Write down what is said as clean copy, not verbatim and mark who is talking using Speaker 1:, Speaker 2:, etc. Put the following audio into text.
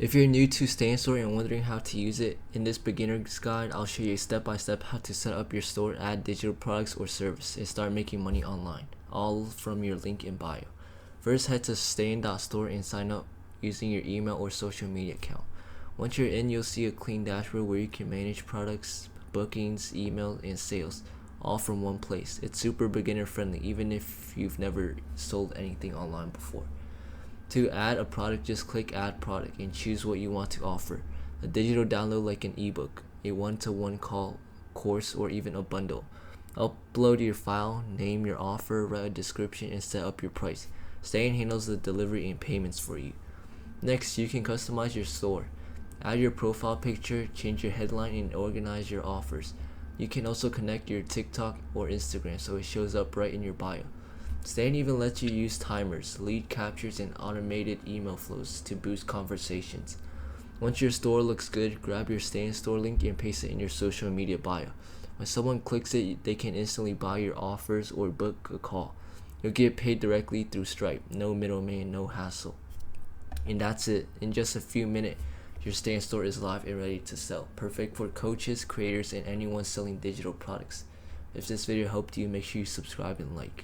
Speaker 1: If you're new to Stay in Store and wondering how to use it, in this beginner's guide, I'll show you step-by-step how to set up your store, add digital products or service, and start making money online, all from your link in bio. First, head to stayin.store and sign up using your email or social media account. Once you're in, you'll see a clean dashboard where you can manage products, bookings, email, and sales, all from one place. It's super beginner friendly, even if you've never sold anything online before. To add a product, just click add product and choose what you want to offer. A digital download like an ebook, a one-to-one call, course, or even a bundle. Upload your file, name your offer, write a description, and set up your price. Stayin handles the delivery and payments for you. Next, you can customize your store. Add your profile picture, change your headline, and organize your offers. You can also connect your TikTok or Instagram so it shows up right in your bio. Stayin even lets you use timers, lead captures, and automated email flows to boost conversations. Once your store looks good, grab your Stay in Store link and paste it in your social media bio. When someone clicks it, they can instantly buy your offers or book a call. You'll get paid directly through Stripe, no middleman, no hassle. And that's it. In just a few minutes, your Stay in Store is live and ready to sell. Perfect for coaches, creators, and anyone selling digital products. If this video helped you, make sure you subscribe and like.